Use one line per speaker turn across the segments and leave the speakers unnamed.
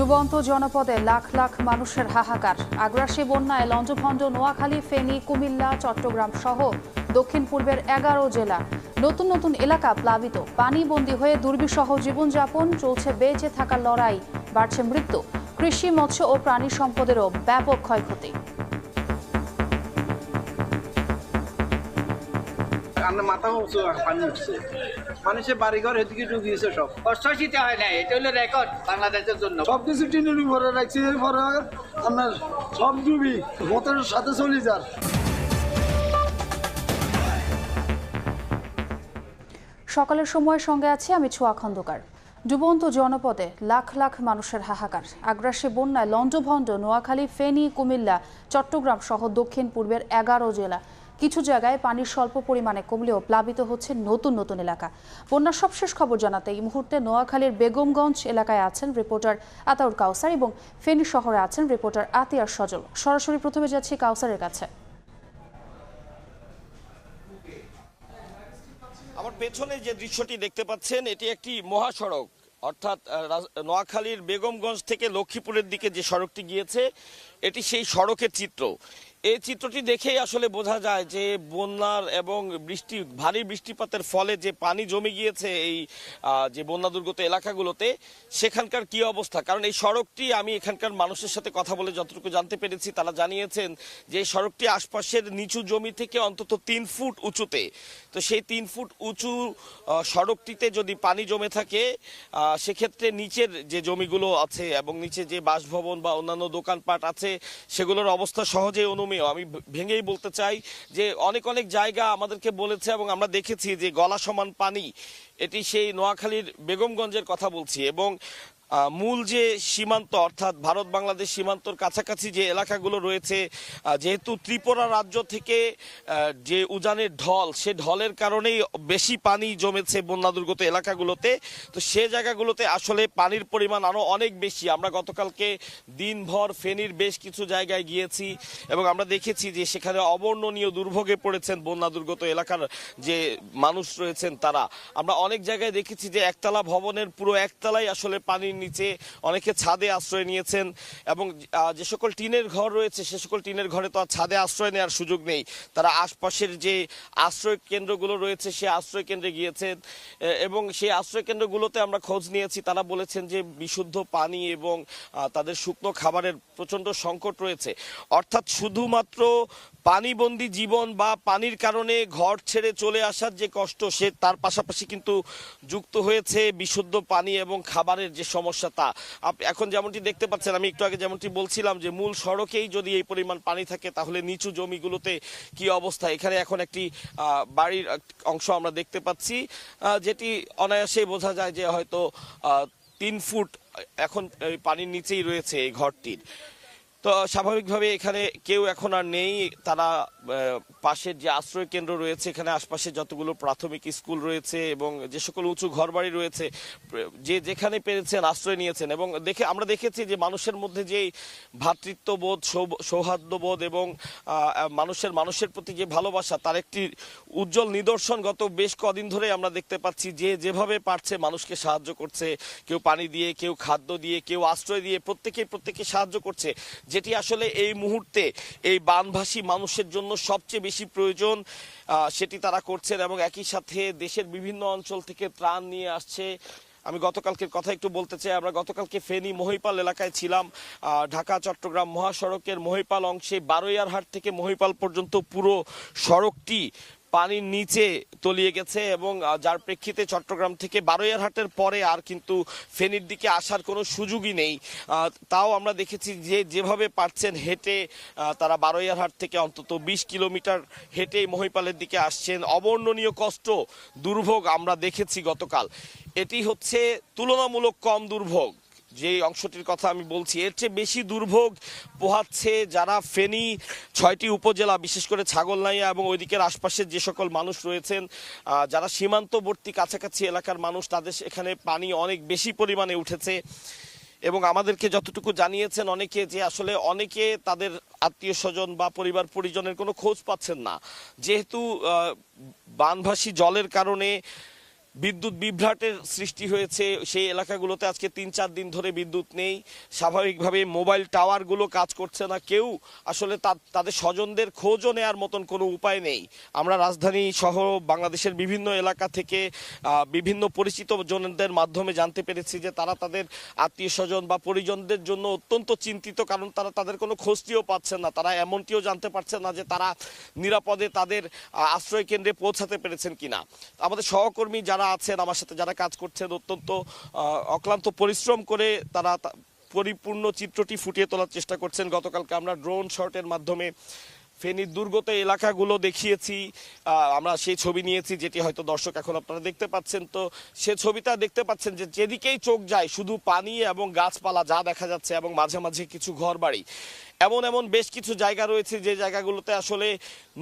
ডুবন্ত জনপদে লাখ লাখ মানুষের হাহাকার। আগ্রাসী বন্যায় লঞ্চভঞ্জ, নোয়াখালী, ফেনী, কুমিল্লা, চট্টগ্রাম সহ দক্ষিণ পূর্বের 11 জেলা। নতুন নতুন এলাকা প্লাবিত, পানিবন্দী হয়ে দুর্বিষহ জীবনযাপন চলছে, বেঁচে থাকার লড়াই, বাড়ছে মৃত্যু। কৃষি, মৎস্য ও প্রাণী সম্পদেরও ব্যাপক ক্ষয়ক্ষতি।
মাথা পানি উঠছে, মানুষের বাড়িঘর এদিকে ঢুকিয়েছে, সব
কষ্ট শীতে হয় না। এটা হলো রেকর্ড বাংলাদেশের জন্য।
সবকিছু টিনুরি ভরে রাখছি, এরপরে আপনার সব ডুবি মতের সাথে চলে যান।
সকালের সময় সঙ্গে আছি আমি ছোয়া খন্দকার। ডুবন্ত জনপদে লাখ লাখ মানুষের হাহাকার। আগ্রাসী বন্যায় লঞ্চভঞ্জ, নোয়াখালী, ফেনী, কুমিল্লা, চট্টগ্রাম সহ দক্ষিণ পূর্বের 11 জেলা। কিছু জায়গায় পানির স্বল্প পরিমাণে কমলেও প্লাবিত হচ্ছে নতুন নতুন এলাকা। বন্যার সবশেষ খবর জানাতে এই মুহূর্তে নোয়াখালীর বেগমগঞ্জ এলাকায় আছেন রিপোর্টার আতাউর কাউসার এবং ফেনী শহরে আছেন রিপোর্টার আতিয়ার সজল। সরাসরি প্রথমে যাচ্ছি কাউসারের কাছে।
আমার পেছনে যে দৃশ্যটি দেখতে পাচ্ছেন, এটি একটি মহাসড়ক, অর্থাৎ নোয়াখালীর বেগমগঞ্জ থেকে লক্ষ্মীপুরের দিকে যে সড়কটি গিয়েছে, এটি সেই সড়কের চিত্র। এই চিত্রটি দেখেই আসলে বোঝা যায় যে বন্যার এবং ভারী বৃষ্টিপাতের ফলে যে পানি জমে গিয়েছে এই যে বন্যা দুর্গত এলাকাগুলোতে, সেখানকার কি অবস্থা। কারণ এই সড়কটি, আমি এখানকার মানুষের সাথে কথা বলে যতটুকু জানতে পেরেছি, তারা জানিয়েছেন যে এই সড়কটি আশপাশের নিচু জমি থেকে অন্তত 3 ফুট উঁচুতে। তো সেই 3 ফুট উঁচু সড়কটিতে যদি পানি জমে থাকে, সেক্ষেত্রে নিচের যে জমিগুলো আছে এবং নিচে যে বাসভবন বা অন্যান্য দোকানপাট আছে, সেগুলোর অবস্থা সহজেই অনুমেয়। আমি ভেঙেই বলতে চাই যে অনেক অনেক জায়গা আমাদেরকে বলেছে এবং আমরা দেখেছি যে গলা সমান পানি। এটি সেই নোয়াখালীর বেগমগঞ্জের কথা বলছি। এবং মূল যে সীমান্ত, অর্থাৎ ভারত বাংলাদেশ সীমান্তর কাছাকাছি যে এলাকাগুলো রয়েছে, যেহেতু ত্রিপুরা রাজ্য থেকে যে উজানের ঢল, সে ঢলের কারণেই বেশি পানি জমেছে বন্যা দুর্গত এলাকাগুলোতে। তো সে জায়গাগুলোতে আসলে পানির পরিমাণ আরও অনেক বেশি। আমরা গতকালকে দিনভর ফেনীর বেশ কিছু জায়গায় গিয়েছি এবং আমরা দেখেছি যে সেখানে অবর্ণনীয় দুর্ভোগে পড়েছেন বন্যা দুর্গত এলাকার যে মানুষ রয়েছেন তারা। আমরা অনেক জায়গায় দেখেছি যে একতলা ভবনের পুরো একতলাই আসলে পানির নিচে, অনেকে ছাদে আশ্রয় নিয়েছেন এবং যে সকল টিনের ঘর রয়েছে, সে সকল টিনের ঘরে তো আর ছাদে আশ্রয় নেওয়ার সুযোগ নেই। তারা আশপাশের যে আশ্রয় কেন্দ্রগুলো রয়েছে, সে আশ্রয় কেন্দ্রে গিয়েছেন এবং সেই আশ্রয় কেন্দ্রগুলোতে আমরা খোঁজ নিয়েছি। তারা বলেছেন যে বিশুদ্ধ পানি এবং তাদের শুকনো খাবারের প্রচণ্ড সংকট রয়েছে। অর্থাৎ শুধুমাত্র পানিবন্দী জীবন বা পানির কারণে ঘর ছেড়ে চলে আসার যে কষ্ট, সে তার পাশাপাশি কিন্তু যুক্ত হয়েছে বিশুদ্ধ পানি এবং খাবারের যে সমস্যা তা। এখন যেমনটি দেখতে পাচ্ছেন, আমি একটু আগে যেমনটি বলছিলাম যে মূল সড়কেই যদি এই পরিমাণ পানি থাকে, তাহলে নিচু জমিগুলোতে কি অবস্থা। এখানে এখন একটি বাড়ির অংশ আমরা দেখতে পাচ্ছি, যেটি অনায়াসেই বোঝা যায় যে হয়তো 3 ফুট এখন পানির নিচেই রয়েছে এই ঘরটির। তো স্বাভাবিকভাবে এখানে কেউ এখন আর নেই। তারা পাশের যে আশ্রয় কেন্দ্র রয়েছে, এখানে আশপাশে যতগুলো প্রাথমিক স্কুল রয়েছে এবং যে সকল উঁচু ঘরবাড়ি রয়েছে, যে যেখানে পেরেছেন আশ্রয় নিয়েছেন। এবং আমরা দেখেছি যে মানুষের মধ্যে যে ভ্রাতৃত্ববোধ, সৌহার্দ্যবোধ এবং মানুষের প্রতি যে ভালোবাসা, তার একটি উজ্জ্বল নিদর্শন গত বেশ কদিন ধরে আমরা দেখতে পাচ্ছি। যে যেভাবে পারছে মানুষকে সাহায্য করছে, কেউ পানি দিয়ে, কেউ খাদ্য দিয়ে, কেউ আশ্রয় দিয়ে, প্রত্যেকে সাহায্য করছে, যেটি আসলে এই মুহূর্তে এই বানভাসী মানুষের জন্য সবচেয়ে বেশি প্রয়োজন, সেটি তারা করছেন। এবং একই সাথে দেশের বিভিন্ন অঞ্চল থেকে ত্রাণ নিয়ে আসছে। আমি গতকালকের কথা একটু বলতে চাই। আমরা গতকালকে ফেনী মহিপাল এলাকায় ছিলাম। ঢাকা চট্টগ্রাম মহাসড়কের মহিপাল অংশে বারৈয়ারহাট থেকে মহিপাল পর্যন্ত পুরো সড়কটি পানির নিচে তলিয়ে গেছে এবং যার প্রেক্ষিতে চট্টগ্রাম থেকে বারৈয়ারহাটের পরে আর কিন্তু ফেনীর দিকে আসার কোনো সুযোগই নেই। তাও আমরা দেখেছি যে যেভাবে পারছেন হেঁটে তারা বারৈয়ারহাট থেকে অন্তত 20 কিলোমিটার হেঁটে মহিপালের দিকে আসছেন। অবর্ণনীয় কষ্ট, দুর্ভোগ আমরা দেখেছি গতকাল। এটি হচ্ছে তুলনামূলক কম দুর্ভোগ। যে অংশটির কথা আমি বলছি, এর চেয়ে বেশি দুর্ভোগ পোহাচ্ছে যারা ফেনী 6টি উপজেলা, বিশেষ করে ছাগলনাইয়া এবং ওই দিকের আশপাশের যে সকল মানুষ রয়েছেন, যারা সীমান্তবর্তী কাছাকাছি এলাকার মানুষ, তাদের এখানে পানি অনেক বেশি পরিমাণে উঠেছে। এবং আমাদেরকে যতটুকু জানিয়েছেন অনেকে, যে আসলে অনেকে তাদের আত্মীয় স্বজন বা পরিবার পরিজনের কোনো খোঁজ পাচ্ছেন না, যেহেতু বানভাসী জলের কারণে বিদ্যুৎ বিভ্রাটের সৃষ্টি হয়েছে। সেই এলাকাগুলোতে আজকে 3-4 দিন ধরে বিদ্যুৎ নেই। স্বাভাবিকভাবে মোবাইল টাওয়ারগুলো কাজ করছে না। কেউ আসলে তাদের স্বজনদের খোঁজও নেওয়ার মতন কোনো উপায় নেই। আমরা রাজধানী সহ বাংলাদেশের বিভিন্ন এলাকা থেকে বিভিন্ন পরিচিত জনদের মাধ্যমে জানতে পেরেছি যে তারা তাদের আত্মীয় স্বজন বা পরিজনদের জন্য অত্যন্ত চিন্তিত, কারণ তারা তাদের কোনো খোঁজটিও পাচ্ছেন না। তারা এমনটিও জানতে পারছেন না যে তারা নিরাপদে তাদের আশ্রয় কেন্দ্রে পৌঁছাতে পেরেছেন কিনা। আমাদের সহকর্মী যারা আছেন, আমার সাথে যারা কাজ করছেন, অত্যন্ত অক্লান্ত পরিশ্রম করে তারা পরিপূর্ণ চিত্রটি ফুটিয়ে তোলার চেষ্টা করছেন। গতকালকে আমরা ড্রোন শটের মাধ্যমে ফেনীর দুর্গত এলাকাগুলো দেখিয়েছি, আমরা সেই ছবি নিয়েছি, যেটি হয়তো দর্শক এখন আপনারা দেখতে পাচ্ছেন। তো সে ছবিটা দেখতে পাচ্ছেন যে যেদিকেই চোখ যায় শুধু পানি এবং গাছপালা যা দেখা যাচ্ছে, এবং মাঝে মাঝে কিছু ঘরবাড়ি। এমন বেশ কিছু জায়গা রয়েছে যে জায়গাগুলোতে আসলে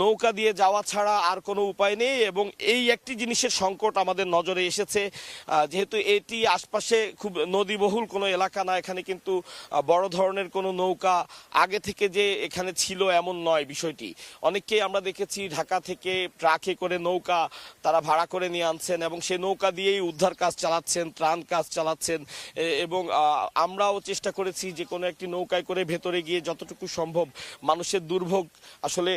নৌকা দিয়ে যাওয়া ছাড়া আর কোনো উপায় নেই, এবং এই একটি জিনিসের সংকট আমাদের নজরে এসেছে। যেহেতু এটি আশপাশে খুব নদীবহুল কোনো এলাকা না, এখানে কিন্তু বড় ধরনের কোনো নৌকা আগে থেকে যে এখানে ছিল এমন নয় বিষয়টি। অনেককেই আমরা দেখেছি ঢাকা থেকে ট্রাকে করে নৌকা তারা ভাড়া করে নিয়ে আনছেন, এবং সেই নৌকা দিয়েই উদ্ধার কাজ চালাচ্ছেন, ত্রাণ কাজ চালাচ্ছেন। এবং আমরাও চেষ্টা করেছি যে কোনো একটি নৌকায় করে ভেতরে গিয়ে যতটুকু সম্ভব মানুষের দুর্ভোগ আসলে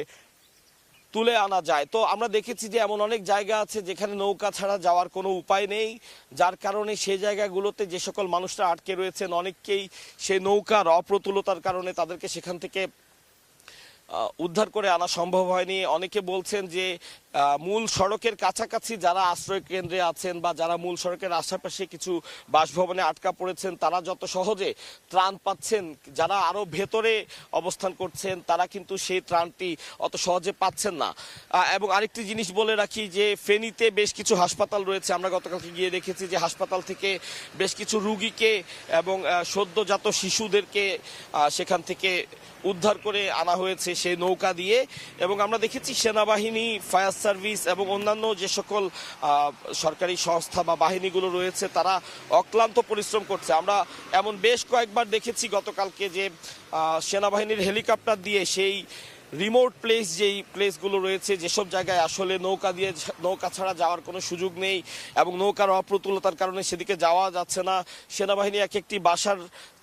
তুলে আনা যায়। তো আমরা দেখেছি যে এমন অনেক জায়গা আছে যেখানে নৌকা ছাড়া যাওয়ার কোনো উপায় নেই, যার কারণে সেই জায়গাগুলোতে যে সকল মানুষরা আটকে রয়েছেন অনেককেই সেই নৌকার অপ্রতুলতার কারণে তাদেরকে সেখান থেকে উদ্ধার করে আনা সম্ভব হয়নি। অনেকে বলছেন যে মূল সড়কের কাছাকাছি যারা আশ্রয় কেন্দ্রে আছেন বা যারা মূল সড়কের আশেপাশে কিছু বাসভবনে আটকা পড়েছেন তারা যত সহজে ত্রাণ পাচ্ছেন, যারা আরো ভেতরে অবস্থান করছেন তারা কিন্তু সেই ত্রাণটি অত সহজে পাচ্ছেন না। এবং আরেকটি জিনিস বলে রাখি যে ফেনীতে বেশ কিছু হাসপাতাল রয়েছে। আমরা গতকালকে গিয়ে দেখেছি যে হাসপাতাল থেকে বেশ কিছু রুগীকে এবং সদ্যজাত শিশুদেরকে সেখান থেকে উদ্ধার করে আনা হয়েছে সেই নৌকা দিয়ে। এবং আমরা দেখেছি সেনাবাহিনী, ফায়ার সার্ভিস এবং অন্যান্য যে সকল সরকারি সংস্থা বা বাহিনীগুলো রয়েছে তারা অক্লান্ত পরিশ্রম করছে। আমরা এমন বেশ কয়েকবার দেখেছি গতকালকে যে সেনাবাহিনীর হেলিকপ্টার দিয়ে সেই রিমোট প্লেস যেই প্লেসগুলো রয়েছে, যেসব জায়গায় আসলে নৌকা ছাড়া যাওয়ার কোনো সুযোগ নেই এবং নৌকার অপ্রতুলতার কারণে সেদিকে যাওয়া যাচ্ছে না, সেনাবাহিনী এক একটি বাসার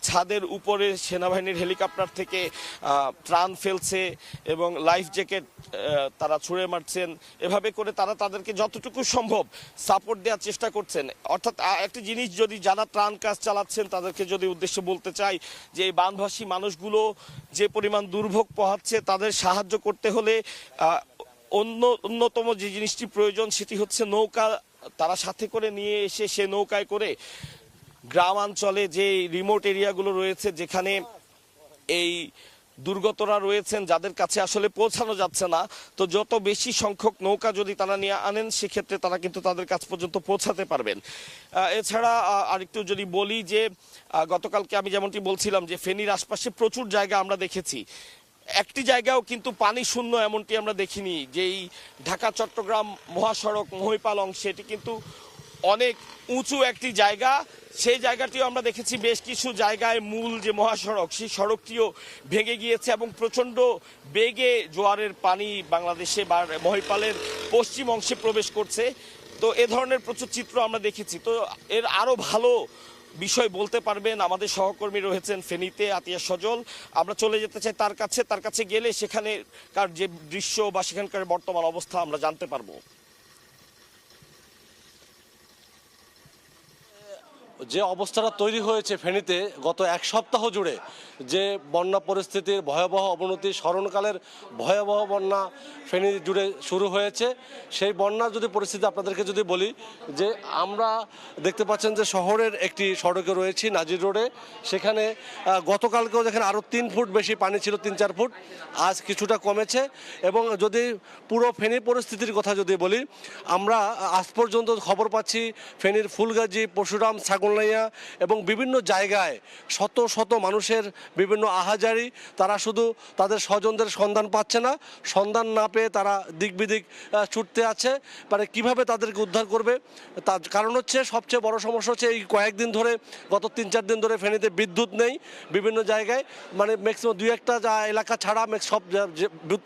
ছাদের উপরে সেনাবাহিনীর হেলিকপ্টার থেকে ত্রাণ ফেলছে এবং লাইফ জ্যাকেট তারা ছুঁড়ে মারছেন। এভাবে করে তারা তাদেরকে যতটুকু সম্ভব সাপোর্ট দেওয়ার চেষ্টা করছেন। অর্থাৎ একটি জিনিস যদি যারা ত্রাণ কাজ চালাচ্ছেন তাদেরকে যদি উদ্দেশ্য বলতে চাই যে এই বানভাসী মানুষগুলো যে পরিমাণ দুর্ভোগ পোহাচ্ছে তাদের সাহায্য করতে হলে অন্যতম যে জিনিসটি প্রয়োজন সেটি হচ্ছে নৌকা তারা সাথে করে নিয়ে এসে সে নৌকায় করে গ্রামাঞ্চলে যে রিমোট এরিয়াগুলো রয়েছে যেখানে এই দুর্গতরা রয়েছেন যাদের কাছে আসলে পৌঁছানো যাচ্ছে না, তো যত বেশি সংখ্যক নৌকা যদি তারা নিয়ে আনেন সেক্ষেত্রে তারা কিন্তু তাদের কাছ পর্যন্ত পৌঁছাতে পারবেন। এছাড়া আরেকটু যদি বলি যে গতকালকে আমি যেমনটি বলছিলাম যে ফেনীর আশপাশে প্রচুর জায়গা আমরা দেখেছি, একটি জায়গাও কিন্তু পানি শূন্য এমনটি আমরা দেখিনি। যেই ঢাকা চট্টগ্রাম মহাসড়ক মহিপাল অংশে এটি কিন্তু অনেক উঁচু একটি জায়গা, সেই জায়গাটিও আমরা দেখেছি বেশ কিছু জায়গায় মূল যে মহাসড়ক সেই সড়কটিও ভেঙে গিয়েছে এবং প্রচণ্ড বেগে জোয়ারের পানি বাংলাদেশে বা মহিপালের পশ্চিম অংশে প্রবেশ করছে। তো এ ধরনের প্রচুর চিত্র আমরা দেখেছি। তো এর আরও ভালো বিষয় বলতে পারবেন আমাদের সহকর্মী রয়েছেন ফেনীতে, আতিয়া সজল। আমরা চলে যেতে চাই তার কাছে গেলে সেখানেকার যে দৃশ্য বা সেখানকার বর্তমান অবস্থা আমরা জানতে পারবো।
যে অবস্থাটা তৈরি হয়েছে ফেনীতে গত এক সপ্তাহ জুড়ে, যে বন্যা পরিস্থিতির ভয়াবহ অবনতি, স্মরণকালের ভয়াবহ বন্যা ফেনী জুড়ে শুরু হয়েছে, সেই বন্যার যদি পরিস্থিতি আপনাদেরকে যদি বলি যে আমরা দেখতে পাচ্ছেন যে শহরের একটি সড়কে রয়েছি নাজির রোডে, সেখানে গতকালকেও দেখেন আরও 3 ফুট বেশি পানি ছিল, 3-4 ফুট, আজ কিছুটা কমেছে। এবং যদি পুরো ফেনী পরিস্থিতির কথা যদি বলি, আমরা আজ পর্যন্ত খবর পাচ্ছি ফেনীর ফুলগাজী, পরশুরাম, ছাগলনাইয়া এবং বিভিন্ন জায়গায় শত শত মানুষের বিভিন্ন আহাজারি, তারা শুধু তাদের স্বজনদের সন্ধান পাচ্ছে না, সন্ধান না পেয়ে তারা দিক বিদিক ছুটতে আছে। মানে কিভাবে তাদেরকে উদ্ধার করবে তার কারণ হচ্ছে, সবচেয়ে বড় সমস্যা হচ্ছে এই কয়েকদিন ধরে, গত 3-4 দিন ধরে ফেনীতে বিদ্যুৎ নেই বিভিন্ন জায়গায়, মানে ম্যাক্সিমাম 2-1টা এলাকা ছাড়া সব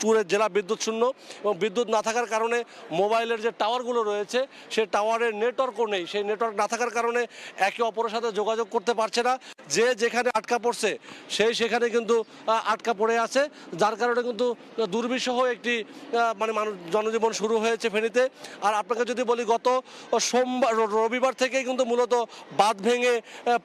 পুরো জেলা বিদ্যুৎ শূন্য। এবং বিদ্যুৎ না থাকার কারণে মোবাইলের যে টাওয়ারগুলো রয়েছে সেই টাওয়ারের নেটওয়ার্কও নেই। সেই নেটওয়ার্ক না থাকার কারণে একে অপরের সাথে যোগাযোগ করতে পারছে না, যে যেখানে আটকা পড়ছে সেই সেখানে কিন্তু আটকা পড়ে আছে, যার কারণে কিন্তু দুর্বিষহ একটি মানে মানুষ জনজীবন শুরু হয়েছে ফেনীতে। আর আপনাকে যদি বলি, গত সোমবার রবিবার থেকেই কিন্তু মূলত বাঁধ ভেঙে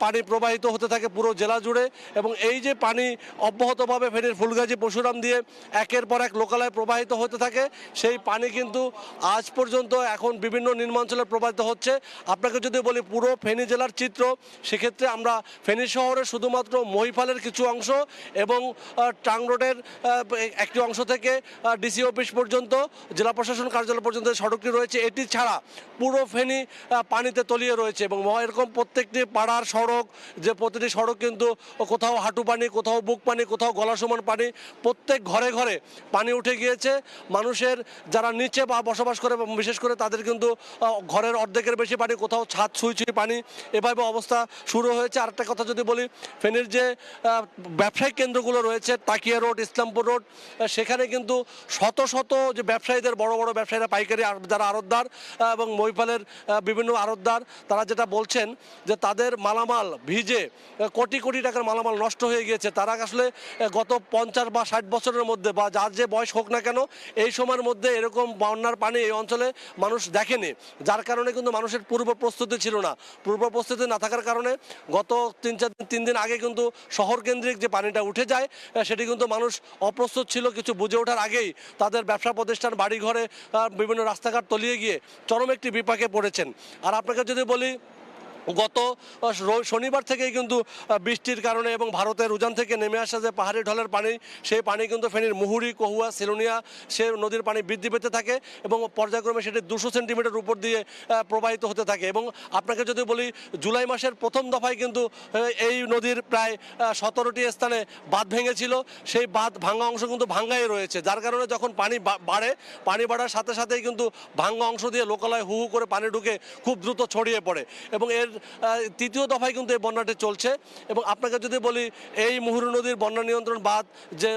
পানি প্রবাহিত হতে থাকে পুরো জেলা জুড়ে, এবং এই যে পানি অব্যাহতভাবে ফেনীর ফুলগাজী পরশুরাম দিয়ে একের পর এক লোকালয়ে প্রবাহিত হতে থাকে, সেই পানি কিন্তু আজ পর্যন্ত এখন বিভিন্ন নিম্নাঞ্চলে প্রবাহিত হচ্ছে। আপনাকে যদি বলি পুরো ফেনী জেলার চিত্র, সেক্ষেত্রে আমরা ফেনী শহরের শুধুমাত্র মহিফালের কিছু অংশ এবং টাং রোডের একটি অংশ থেকে ডিসি অফিস পর্যন্ত, জেলা প্রশাসন কার্যালয় পর্যন্ত সড়কটি রয়েছে, এটি ছাড়া পুরো ফেনী পানিতে তলিয়ে রয়েছে। এবং এরকম প্রত্যেকটি পাড়ার সড়ক, যে প্রতিটি সড়ক কিন্তু কোথাও হাঁটু পানি, কোথাও বুক পানি, কোথাও গলা সমান পানি, প্রত্যেক ঘরে ঘরে পানি উঠে গিয়েছে। মানুষের যারা নিচে বা বসবাস করে, বিশেষ করে তাদের কিন্তু ঘরের অর্ধেকের বেশি পানি, কোথাও ছাদ ছুঁই ছুঁই পানি, এভাবে অবস্থা শুরু হয়েছে। আরেকটা কথা যদি বলি, ফেনীর যে ব্যবসায়িক কেন্দ্রগুলো রয়েছে, তাকিয়া রোড, ইসলামপুর রোড, সেখানে কিন্তু শত শত যে ব্যবসায়ীদের, বড় বড় ব্যবসায়ীরা, পাইকারি যারা আড়তদার এবং মহিফালের বিভিন্ন আড়তদার, তারা যেটা বলছেন যে তাদের মালামাল ভিজে কোটি কোটি টাকার মালামাল নষ্ট হয়ে গিয়েছে। তারা আসলে গত 50 বা 60 বছরের মধ্যে, বা যার যে বয়স হোক না কেন, এই সময়ের মধ্যে এরকম বন্যার পানি এই অঞ্চলে মানুষ দেখেনি, যার কারণে কিন্তু মানুষের পূর্ব প্রস্তুতি ছিল না। পূর্ব প্রস্তুতি না থাকার কারণে গত 3 দিন আগে কিন্তু শহর কেন্দ্রিক যে পানিটা উঠে যায়, সেটি কিন্তু মানুষ অপ্রস্তুত ছিল। কিছু বুঝে ওঠার আগেই তাদের ব্যবসা প্রতিষ্ঠান, বাড়িঘরে, বিভিন্ন রাস্তাঘাট তলিয়ে গিয়ে চরম একটি বিপাকে পড়েছেন। আর আপনাকে যদি বলি, গত শনিবার থেকেই কিন্তু বৃষ্টির কারণে এবং ভারতের উজান থেকে নেমে আসা যে পাহাড়ি ঢলের পানি, সেই পানি কিন্তু ফেনীর মুহুরী, কহুয়া, সেলুনিয়া সে নদীর পানি বৃদ্ধি পেতে থাকে এবং পর্যায়ক্রমে সেটি 200 সেন্টিমিটার উপর দিয়ে প্রবাহিত হতে থাকে। এবং আপনাকে যদি বলি, জুলাই মাসের প্রথম দফায় কিন্তু এই নদীর প্রায় 17টি স্থানে বাঁধ ভেঙেছিল। সেই বাঁধ ভাঙা অংশ কিন্তু ভাঙ্গাই রয়েছে, যার কারণে যখন পানি বাড়ে, পানি বাড়ার সাথে সাথেই কিন্তু ভাঙ্গা অংশ দিয়ে লোকালয়ে হু হু করে পানি ঢুকে খুব দ্রুত ছড়িয়ে পড়ে। এবং এর তৃতীয় দফায় কিন্তু এই বন্যাটি চলছে। এবং আপনাকে যদি বলি, এই মুহুরী নদীর বন্যা নিয়ন্ত্রণ বাঁধ, যে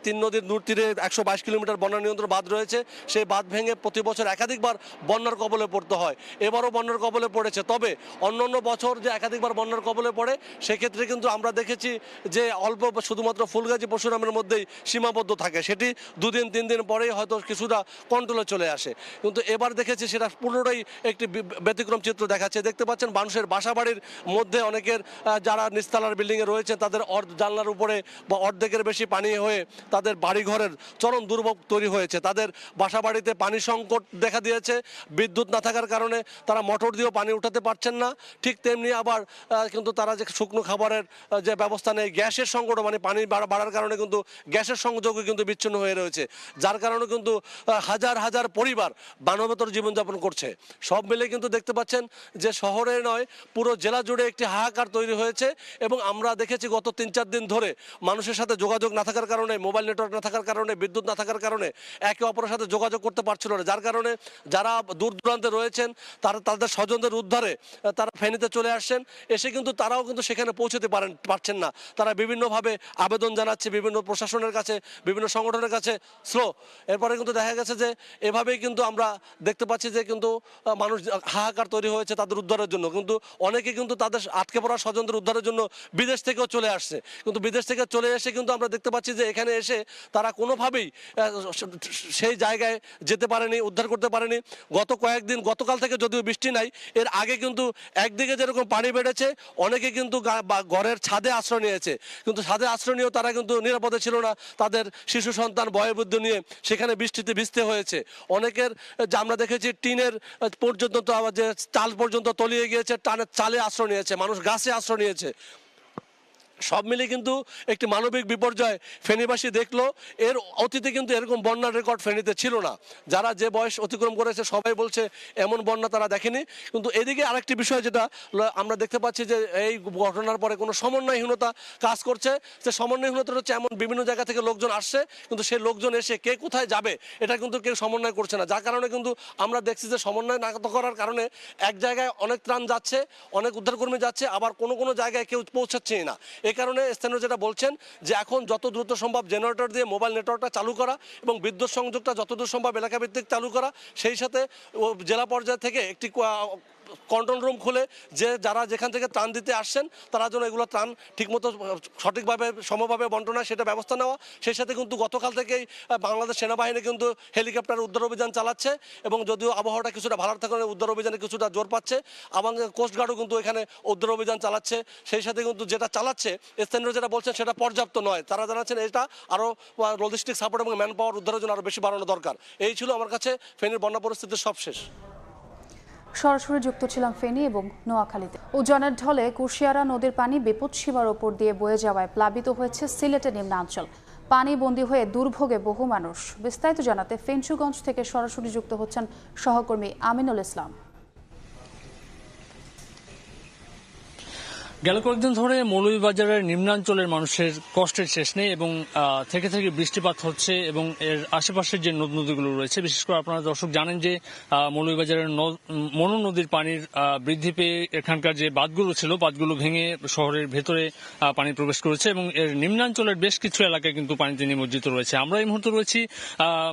তিন নদীর নূর তীরে 122 কিলোমিটার বন্যা নিয়ন্ত্রণ বাঁধ রয়েছে, সেই বাঁধ ভেঙে প্রতি বছর একাধিকবার বন্যার কবলে পড়তে হয়। এবারও বন্যার কবলে পড়েছে। তবে অন্যান্য বছর যে একাধিকবার বন্যার কবলে পড়ে, সেক্ষেত্রে কিন্তু আমরা দেখেছি যে অল্প, শুধুমাত্র ফুলগাজী পরশুরামের মধ্যেই সীমাবদ্ধ থাকে, সেটি 2 দিন 3 দিন পরেই হয়তো কিছুটা কন্ট্রোলে চলে আসে। কিন্তু এবার দেখেছি সেটা পুরোটাই একটি ব্যতিক্রম চিত্র দেখাচ্ছে। দেখতে পাচ্ছেন মানুষের বাসা বাড়ির মধ্যে অনেকের, যারা নিচতলার বিল্ডিংয়ে রয়েছে, তাদের জানলার উপরে বা অর্ধেকের বেশি পানি হয়ে তাদের বাড়িঘরের চরম দুর্ভোগ তৈরি হয়েছে। তাদের বাসা বাড়িতে পানি সংকট দেখা দিয়েছে। বিদ্যুৎ না থাকার কারণে তারা মোটর দিয়েও পানি উঠাতে পারছেন না। ঠিক তেমনি আবার কিন্তু তারা যে শুকনো খাবারের যে ব্যবস্থা নেই, গ্যাসের সংকট, মানে পানি বাড়ার কারণে কিন্তু গ্যাসের সংযোগও কিন্তু বিচ্ছিন্ন হয়ে রয়েছে, যার কারণে কিন্তু হাজার হাজার পরিবার বানবতর জীবনযাপন করছে। সব মিলে কিন্তু দেখতে পাচ্ছেন যে শহরে নয়, পুরো জেলা জুড়ে একটি হাহাকার তৈরি হয়েছে। এবং আমরা দেখেছি গত 3-4 দিন ধরে মানুষের সাথে যোগাযোগ না থাকার কারণে, মোবাইল নেটওয়ার্ক না থাকার কারণে, বিদ্যুৎ না থাকার কারণে একে অপরের সাথে যোগাযোগ করতে পারছিল না, যার কারণে যারা দূর দূরান্তে রয়েছেন তারা তাদের স্বজনদের উদ্ধারে তারা ফেনীতে চলে আসছেন। এসে কিন্তু তারাও কিন্তু সেখানে পৌঁছতে পারছেন না। তারা বিভিন্নভাবে আবেদন জানাচ্ছে বিভিন্ন প্রশাসনের কাছে, বিভিন্ন সংগঠনের কাছে, স্লো। এরপরে কিন্তু দেখা গেছে যে এভাবেই কিন্তু আমরা দেখতে পাচ্ছি যে কিন্তু মানুষ হাহাকার তৈরি হয়েছে তাদের উদ্ধারের জন্য। কিন্তু অনেকে কিন্তু তাদের আটকে পড়া স্বজনদের উদ্ধারের জন্য বিদেশ থেকেও চলে আসছে। কিন্তু বিদেশ থেকে চলে এসে কিন্তু আমরা দেখতে পাচ্ছি যে এখানে এসে তারা কোনোভাবেই সেই জায়গায় যেতে পারেনি, উদ্ধার করতে পারেনি। গতকাল থেকে যদিও বৃষ্টি নাই, এর আগে কিন্তু একদিকে যেরকম পানি বেড়েছে, অনেকে কিন্তু ঘরের ছাদে আশ্রয় নিয়েছে। কিন্তু ছাদে আশ্রয় নিয়েও তারা কিন্তু নিরাপদে ছিল না। তাদের শিশু সন্তান, বয়োবৃদ্ধ নিয়ে সেখানে বৃষ্টিতে ভিজতে হয়েছে। অনেকের যে আমরা দেখেছি টিনের পর্যন্ত, যে চাল পর্যন্ত তলিয়ে গিয়েছে, টানের চালে আশ্রয় নিয়েছে, মানুষ গাছে আশ্রয় নিয়েছে। সব মিলে কিন্তু একটি মানবিক বিপর্যয় ফেনীবাসী দেখলো। এর অতীতে কিন্তু এরকম বন্যার রেকর্ড ফেনীতে ছিল না। যারা যে বয়স অতিক্রম করেছে সবাই বলছে এমন বন্যা তারা দেখেনি। কিন্তু এদিকে আরেকটি বিষয় যেটা আমরা দেখতে পাচ্ছি যে এই ঘটনার পরে কোনো সমন্বয়হীনতা কাজ করছে। যে সমন্বয়হীনতা হচ্ছে এমন বিভিন্ন জায়গা থেকে লোকজন আসছে, কিন্তু সেই লোকজন এসে কে কোথায় যাবে এটা কিন্তু কেউ সমন্বয় করছে না। যার কারণে কিন্তু আমরা দেখছি যে সমন্বয় না করার কারণে এক জায়গায় অনেক ত্রাণ যাচ্ছে, অনেক উদ্ধারকর্মী যাচ্ছে, আবার কোনো কোনো জায়গায় কেউ পৌঁছাচ্ছেই না। এই কারণে স্থানীয় যেটা বলছেন যে এখন যত দ্রুত সম্ভব জেনারেটর দিয়ে মোবাইল নেটওয়ার্কটা চালু করা এবং বিদ্যুৎ সংযোগটা যতদূর সম্ভব এলাকা ভিত্তিক চালু করা, সেই সাথে জেলা পর্যায় থেকে একটি কন্ট্রোল রুম খুলে যে যারা যেখান থেকে ত্রাণ দিতে আসছেন তারা যেন এগুলো ত্রাণ ঠিকমতো সঠিকভাবে সমভাবে বন্টন হয় সেটা ব্যবস্থা নেওয়া। সেই সাথে কিন্তু গতকাল থেকেই বাংলাদেশ সেনাবাহিনী কিন্তু হেলিকপ্টার উদ্ধার অভিযান চালাচ্ছে এবং যদিও আবহাওয়াটা কিছুটা ভালো থাকার উদ্ধার অভিযানে কিছুটা জোর পাচ্ছে, এবং কোস্টগার্ডও কিন্তু এখানে উদ্ধার অভিযান চালাচ্ছে। সেই সাথে কিন্তু যেটা চালাচ্ছে স্থানীয় যেটা বলছেন সেটা পর্যাপ্ত নয়। তারা জানাচ্ছেন এটা আরও লজিস্টিক সাপোর্ট এবং ম্যান পাওয়ার উদ্ধারের জন্য আরও বেশি বাড়ানো দরকার। এই ছিল আমার কাছে ফেনীর বন্যা পরিস্থিতির সবশেষ।
সরাসরি যুক্ত ছিলাম ফেনী এবং নোয়াখালীতে। উজানের ঢলে কুশিয়ারা নদীর পানি বিপদসীমার ওপর দিয়ে বয়ে যাওয়ায় প্লাবিত হয়েছে সিলেটের নিম্নাঞ্চল। পানি বন্দী হয়ে দুর্ভোগে বহু মানুষ। বিস্তারিত জানাতে ফেঞ্চুগঞ্জ থেকে সরাসরি যুক্ত হচ্ছেন সহকর্মী আমিনুল ইসলাম।
গেল কয়েকদিন ধরে মৌলভীবাজারের নিম্নাঞ্চলের মানুষের কষ্টের শেষ নেই এবং থেকে থেকে বৃষ্টিপাত হচ্ছে এবং এর আশেপাশের যে নদ নদীগুলো রয়েছে, বিশেষ করে আপনারা দর্শক জানেন যে মৌলভীবাজারের মনু নদীর পানির বৃদ্ধি পেয়ে এখানকার যে বাঁধগুলো ছিল বাঁধগুলো ভেঙে শহরের ভেতরে পানি প্রবেশ করেছে এবং এর নিম্নাঞ্চলের বেশ কিছু এলাকায় কিন্তু পানিতে নিমজ্জিত রয়েছে। আমরা এই মুহূর্তে রয়েছি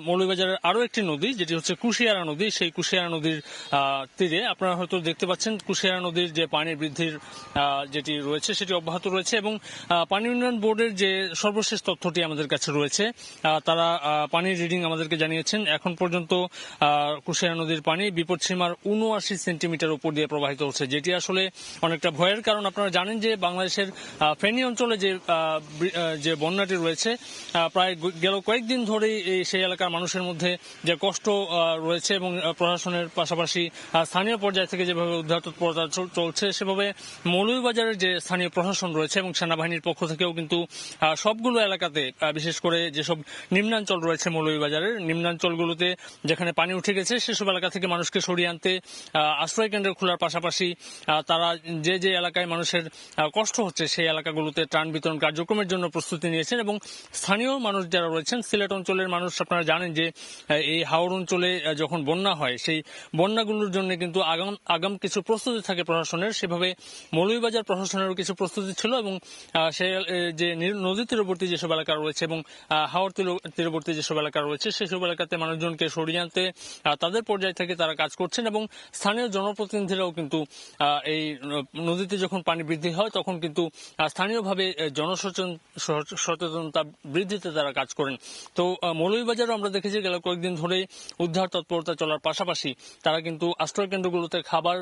মৌলভীবাজারের আরও একটি নদী যেটি হচ্ছে কুশিয়ারা নদী। সেই কুশিয়ারা নদীর তীরে আপনারা হয়তো দেখতে পাচ্ছেন কুশিয়ারা নদীর যে পানি বৃদ্ধির যেটি রয়েছে সেটি অব্যাহত রয়েছে এবং পানি উন্নয়ন বোর্ডের যে সর্বশেষ তথ্যটি আমাদের কাছে রয়েছে, তারা পানির রিডিং আমাদেরকে জানিয়েছেন এখন পর্যন্ত কুশিয়ারা নদীর পানি বিপদসীমার 79 সেন্টিমিটার উপর দিয়ে প্রবাহিত হচ্ছে, যেটি আসলে অনেকটা ভয়ের কারণ। আপনারা জানেন যে বাংলাদেশের ফেনী অঞ্চলে যে বন্যাটি রয়েছে প্রায় গেল কয়েকদিন ধরেই সেই এলাকার মানুষের মধ্যে যে কষ্ট রয়েছে এবং প্রশাসনের পাশাপাশি স্থানীয় পর্যায় থেকে যেভাবে উদ্ধার তৎপরতা চলছে সেভাবে মৌলভীবাজারের যে স্থানীয় প্রশাসন রয়েছে এবং সেনাবাহিনীর পক্ষ থেকেও কিন্তু সবগুলো এলাকাতে বিশেষ করে যেসব নিম্নাঞ্চল রয়েছে মৌলভীবাজারের নিম্নাঞ্চলগুলোতে যেখানে পানি উঠে গেছে সেসব এলাকা থেকে মানুষকে সরিয়ে আনতে আশ্রয় কেন্দ্র খোলার পাশাপাশি তারা যে এলাকায় মানুষের কষ্ট হচ্ছে সেই এলাকাগুলোতে ত্রাণ বিতরণ কার্যক্রমের জন্য প্রস্তুতি নিয়েছেন এবং স্থানীয় মানুষ যারা রয়েছেন সিলেট অঞ্চলের মানুষ আপনারা জানেন যে এই হাওড় অঞ্চলে যখন বন্যা হয় সেই বন্যাগুলোর জন্য কিন্তু আগাম কিছু প্রস্তুতি থাকে প্রশাসনের, সেভাবে মৌলভীবাজার প্রশাসনেরও কিছু প্রস্তুতি ছিল এবং সে যে নদী তীরবর্তী যেসব এলাকা রয়েছে এবং হাওড় তীরবর্তী যেসব এলাকা রয়েছে সেসব এলাকাতে মানুষজনকে সরিয়ে আনতে তাদের পর্যায় থেকে তারা কাজ করছেন এবং স্থানীয় জনপ্রতিনিধিরাও কিন্তু এই নদীতে যখন পানি বৃদ্ধি হয় তখন কিন্তু স্থানীয়ভাবে জনসচেতনতা বৃদ্ধিতে তারা কাজ করেন। তো মৌলভীবাজারও আমরা দেখেছি গেল কয়েকদিন ধরে উদ্ধার তৎপরতা চলার পাশাপাশি তারা কিন্তু আশ্রয় কেন্দ্রগুলোতে খাবার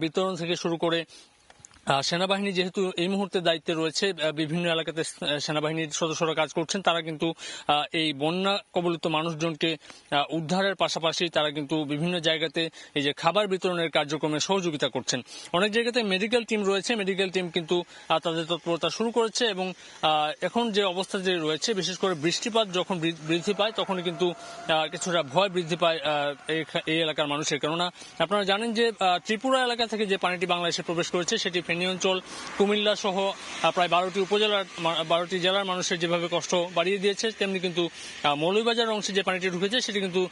বিতরণ থেকে শুরু করে সেনাবাহিনী যেহেতু এই মুহূর্তে দায়িত্বে রয়েছে বিভিন্ন এলাকাতে সেনাবাহিনীর সদস্যরা কাজ করছেন, তারা কিন্তু এই বন্যা কবলিত মানুষজনকে উদ্ধারের পাশাপাশি তারা কিন্তু বিভিন্ন জায়গাতে এই যে খাবার বিতরণের কার্যক্রমে সহযোগিতা করছেন। অনেক জায়গাতে মেডিকেল টিম রয়েছে, মেডিকেল টিম কিন্তু তাদের তৎপরতা শুরু করেছে এবং এখন যে অবস্থা যে রয়েছে বিশেষ করে বৃষ্টিপাত যখন বৃদ্ধি পায় তখন কিন্তু কিছুটা ভয় বৃদ্ধি পায় এই এলাকার মানুষের। কেননা আপনারা জানেন যে ত্রিপুরা এলাকা থেকে যে পানিটি বাংলাদেশে প্রবেশ করেছে সেটি ফেনী অঞ্চল কুমিল্লা সহ প্রায় 12টি জেলার মানুষের যেভাবে কষ্ট বাড়িয়ে দিয়েছে, তেমনি কিন্তু মৌলভীবাজার অংশে যে পানিটি ঢুকেছে সেটি কিন্তু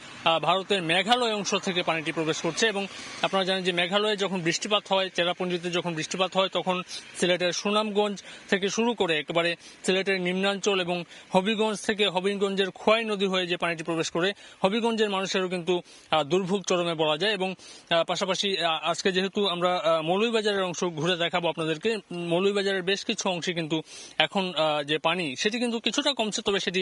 ভারতের মেঘালয় অংশ থেকে পানিটি প্রবেশ করছে এবং আপনারা জানেন যে মেঘালয়ে যখন বৃষ্টিপাত হয়, চেরাপুঞ্জিতে যখন বৃষ্টিপাত হয় তখন সিলেটের সুনামগঞ্জ থেকে শুরু করে একেবারে সিলেটের নিম্নাঞ্চল এবং হবিগঞ্জ থেকে হবিগঞ্জের খোয়াই নদী হয়ে যে পানিটি প্রবেশ করে হবিগঞ্জের মানুষেরও কিন্তু দুর্ভোগ চরমে বলা যায়। এবং পাশাপাশি আজকে যেহেতু আমরা মৌলভীবাজারের অংশ ঘুরে দেখাবো আপনাদেরকে, মৌলভীবাজারের বেশ কিছু অংশে কিন্তু এখন যে পানি সেটি কিন্তু কিছুটা কমছে, তবে সেটি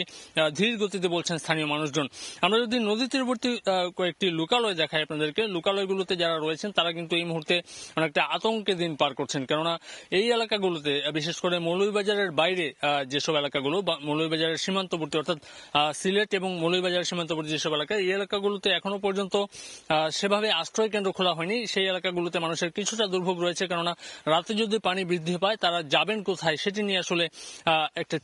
ধীর গতিতে বলছেন স্থানীয় মানুষজন। আমরা যদি নদী তীরবর্তী কয়েকটি লোকালয় দেখাই আপনাদেরকে, লোকালয়গুলোতে যারা রয়েছেন তারা কিন্তু এই মুহূর্তে অনেকটা আতঙ্কে দিন পার করছেন, কেননা এই এলাকাগুলোতে বিশেষ করে মৌলভীবাজারের বাইরে যেসব এলাকাগুলো বা মৌলভীবাজারের সীমান্তবর্তী অর্থাৎ সিলেট এবং মৌলভীবাজারের সীমান্তবর্তী যেসব এলাকা, এই এলাকাগুলোতে এখনো পর্যন্ত সেভাবে আশ্রয় কেন্দ্র খোলা হয়নি। সেই এলাকাগুলোতে মানুষের কিছুটা দুর্ভোগ রয়েছে, কেননা রাতে যদি পানি বৃদ্ধি পায় তারা যাবেন কোথায় সেটি নিয়ে আসলে একটা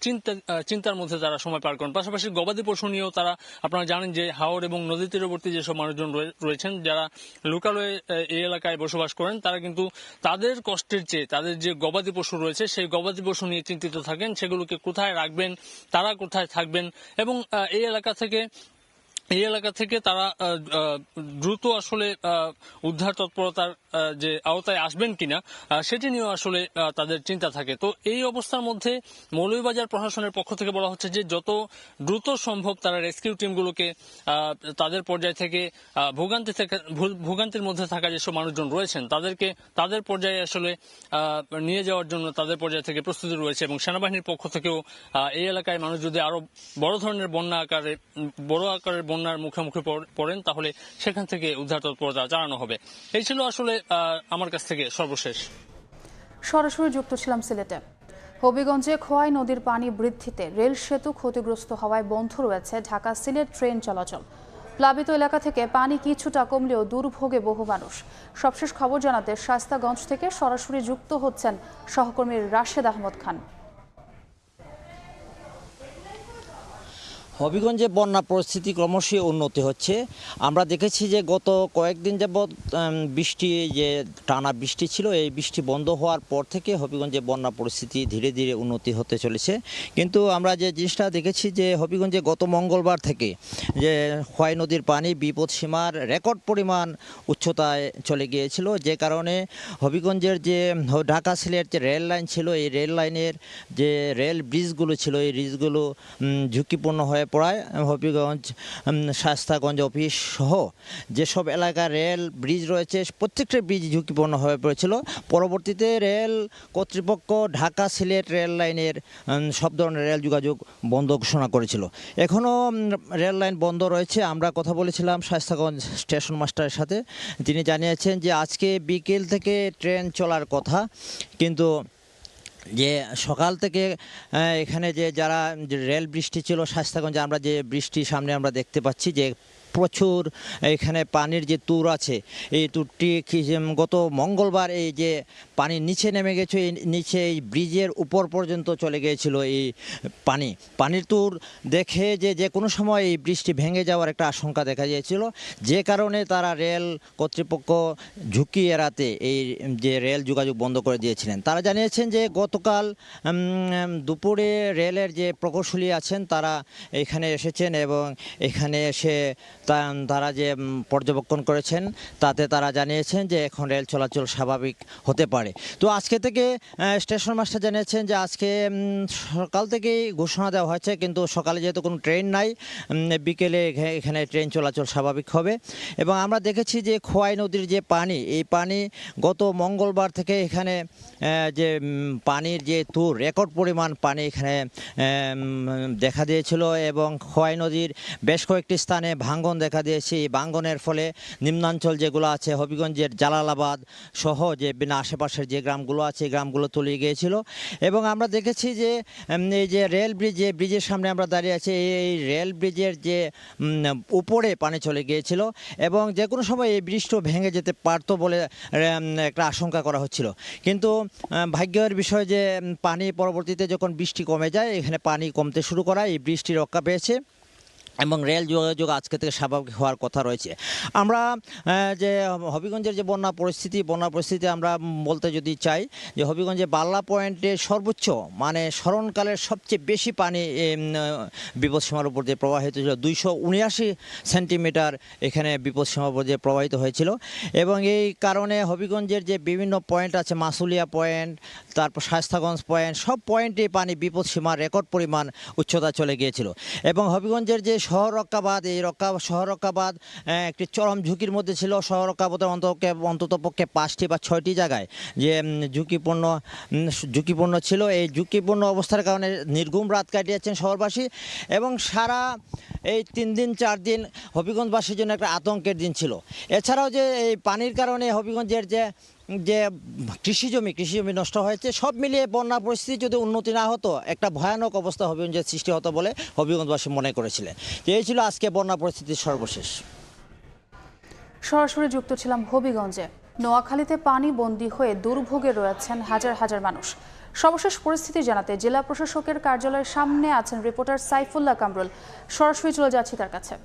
চিন্তার মধ্যে তারা সময় পার করেন। পাশাপাশি গবাদি পশু নিয়েও তারা, আপনারা জানেন যে হাওর এবং নদী তীরবর্তী যেসব মানুষজন রয়েছেন যারা লোকালয়ে এই এলাকায় বসবাস করেন, তারা কিন্তু তাদের কষ্টের চেয়ে তাদের যে গবাদি পশু রয়েছে সেই গবাদি পশু নিয়ে চিন্তিত থাকেন, সেগুলোকে কোথায় রাখবেন, তারা কোথায় থাকবেন এবং এই এলাকা থেকে তারা দ্রুত আসলে উদ্ধার তৎপরতার যে আওতায় আসবেন কিনা সেটি নিয়েও আসলে তাদের চিন্তা থাকে। তো এই অবস্থার মধ্যে মৌলভীবাজার প্রশাসনের পক্ষ থেকে বলা হচ্ছে যে যত দ্রুত সম্ভব তারা রেস্কিউ টিমগুলোকে তাদের পর্যায় থেকে ভোগান্তির মধ্যে থাকা যেসব মানুষজন রয়েছেন তাদেরকে তাদের পর্যায়ে আসলে নিয়ে যাওয়ার জন্য তাদের পর্যায় থেকে প্রস্তুতি রয়েছে এবং সেনাবাহিনীর পক্ষ থেকেও এই এলাকায় মানুষ যদি আরো বড় আকারের বন্যার মুখোমুখি পড়েন তাহলে সেখান থেকে উদ্ধার তৎপরতা চালানো হবে। এই ছিল আসলে আমার কাছ থেকে সর্বশেষ।
সরাসরি যুক্ত ছিলাম সিলেটে। হবিগঞ্জে খোয়াই নদীর পানি বৃদ্ধিতে রেল সেতু ক্ষতিগ্রস্ত হওয়ায় বন্ধ রয়েছে ঢাকা সিলেট ট্রেন চলাচল। প্লাবিত এলাকা থেকে পানি কিছুটা কমলেও দুর্ভোগে বহু মানুষ। সবশেষ খবর জানাতে শায়েস্তাগঞ্জ থেকে সরাসরি যুক্ত হচ্ছেন সহকর্মী রাশেদ আহমদ খান।
হবিগঞ্জে বন্যা পরিস্থিতি ক্রমশই উন্নতি হচ্ছে। আমরা দেখেছি যে গত কয়েকদিন যাবৎ বৃষ্টি যে টানা বৃষ্টি ছিল, এই বৃষ্টি বন্ধ হওয়ার পর থেকে হবিগঞ্জে বন্যা পরিস্থিতি ধীরে ধীরে উন্নতি হতে চলেছে। কিন্তু আমরা যে জিনিসটা দেখেছি যে হবিগঞ্জে গত মঙ্গলবার থেকে যে খোয়াই নদীর পানি বিপদসীমার রেকর্ড পরিমাণ উচ্চতায় চলে গিয়েছিল, যে কারণে হবিগঞ্জের যে ঢাকা সিলেট যে রেল লাইন ছিল, এই রেল লাইনের যে রেল ব্রিজগুলো ছিল এই ব্রিজগুলো ঝুঁকিপূর্ণ হয়ে পড়ায় হবিগঞ্জ শায়েস্তাগঞ্জ অফিস সহ যেসব এলাকার রেল ব্রিজ রয়েছে প্রত্যেকটা ব্রিজ ঝুঁকিপূর্ণ হয়ে পড়েছিল। পরবর্তীতে রেল কর্তৃপক্ষ ঢাকা সিলেট রেল লাইনের সব ধরনের রেল যোগাযোগ বন্ধ ঘোষণা করেছিল। এখনও রেল লাইন বন্ধ রয়েছে। আমরা কথা বলেছিলাম শায়েস্তাগঞ্জ স্টেশন মাস্টারের সাথে, তিনি জানিয়েছেন যে আজকে বিকেল থেকে ট্রেন চলার কথা, কিন্তু যে সকাল থেকে এখানে যে যারা রেল বৃষ্টি ছিল শায়েস্তাগঞ্জে, আমরা যে বৃষ্টি সামনে আমরা দেখতে পাচ্ছি যে প্রচুর এখানে পানির যে তুর আছে, এই তুরটি গত মঙ্গলবার এই যে পানি নিচে নেমে গেছে, এই নিচে এই ব্রিজের উপর পর্যন্ত চলে গিয়েছিল এই পানির তুর দেখে যে কোনো সময় এই বৃষ্টি ভেঙে যাওয়ার একটা আশঙ্কা দেখা গিয়েছিল, যে কারণে তারা রেল কর্তৃপক্ষ ঝুঁকি এড়াতে এই যে রেল যোগাযোগ বন্ধ করে দিয়েছিলেন। তারা জানিয়েছেন যে গতকাল দুপুরে রেলের যে প্রকৌশলী আছেন তারা এখানে এসেছেন এবং এখানে এসে তারা যে পর্যবেক্ষণ করেছেন তাতে তারা জানিয়েছেন যে এখন রেল চলাচল স্বাভাবিক হতে পারে। তো আজকে থেকে স্টেশন মাস্টার জানিয়েছেন যে আজকে সকাল থেকেই ঘোষণা দেওয়া হয়েছে, কিন্তু সকালে যেহেতু কোনো ট্রেন নাই, বিকেলে এখানে ট্রেন চলাচল স্বাভাবিক হবে। এবং আমরা দেখেছি যে খোয়াই নদীর যে পানি, এই পানি গত মঙ্গলবার থেকে এখানে যে পানির যে তুর রেকর্ড পরিমাণ পানি এখানে দেখা দিয়েছিল এবং খোয়াই নদীর বেশ কয়েকটি স্থানে ভাঙ্গন দেখা দিয়েছে। এই ভাঙ্গনের ফলে নিম্নাঞ্চল যেগুলো আছে হবিগঞ্জের জালালাবাদ সহ যে আশেপাশের যে গ্রামগুলো আছে এই গ্রামগুলো তলিয়ে গিয়েছিল। এবং আমরা দেখেছি যে এই যে রেল ব্রিজ, যে ব্রিজের সামনে আমরা দাঁড়িয়ে আছি, এই রেল ব্রিজের যে উপরে পানি চলে গিয়েছিল এবং যে কোনো সময় এই ব্রিজটা ভেঙে যেতে পারতো বলে একটা আশঙ্কা করা হচ্ছিল। কিন্তু ভাগ্যের বিষয় যে পানি পরবর্তীতে যখন বৃষ্টি কমে যায়, এখানে পানি কমতে শুরু করায় এই বৃষ্টি রক্ষা পেয়েছে এবং রেল যোগাযোগ আজকে থেকে স্বাভাবিক হওয়ার কথা রয়েছে। আমরা যে হবিগঞ্জের যে বন্যা পরিস্থিতি আমরা বলতে যদি চাই যে হবিগঞ্জে বাল্লা পয়েন্টে সর্বোচ্চ মানে স্মরণকালের সবচেয়ে বেশি পানি বিপদসীমার উপর দিয়ে প্রবাহিত ছিল, 279 সেন্টিমিটার এখানে বিপদসীমার উপর দিয়ে প্রবাহিত হয়েছিল। এবং এই কারণে হবিগঞ্জের যে বিভিন্ন পয়েন্ট আছে, মাসুলিয়া পয়েন্ট, তারপর শায়েস্তাগঞ্জ পয়েন্ট, সব পয়েন্টে পানি বিপদসীমার রেকর্ড পরিমাণ উচ্চতা চলে গিয়েছিল। এবং হবিগঞ্জের যে শহর রক্ষাবাদ, এই শহর রক্ষাবাদ একটি চরম ঝুঁকির মধ্যে ছিল। শহর রক্ষাবাদের অন্ততপক্ষে 5টি বা 6টি জায়গায় যে ঝুঁকিপূর্ণ ছিল। এই ঝুঁকিপূর্ণ অবস্থার কারণে নির্ঘুম রাত কাটিয়েছেন শহরবাসী এবং সারা এই 3 দিন 4 দিন হবিগঞ্জবাসীর জন্য একটা আতঙ্কের দিন ছিল। এছাড়াও যে এই পানির কারণে হবিগঞ্জের যে কৃষি জমি নষ্ট হয়েছে, সব মিলিয়ে বন্যা পরিস্থিতি যদি উন্নতি না হতো একটা ভয়ানক অবস্থা হবিগঞ্জের সৃষ্টি হতো বলে হবিগঞ্জবাসী মনে করেছিলেন। এই ছিল আজকে বন্যা পরিস্থিতির সর্বশেষ।
সরাসরি যুক্ত ছিলাম হবিগঞ্জে। নোয়াখালীতে পানি বন্দী হয়ে দুর্ভোগে রয়েছেন হাজার হাজার মানুষ। সর্বশেষ পরিস্থিতি জানাতে জেলা প্রশাসকের কার্যালয়ের সামনে আছেন রিপোর্টার সাইফুল্লাহ কামরুল। সরাসরি চলে যাচ্ছি তার কাছে।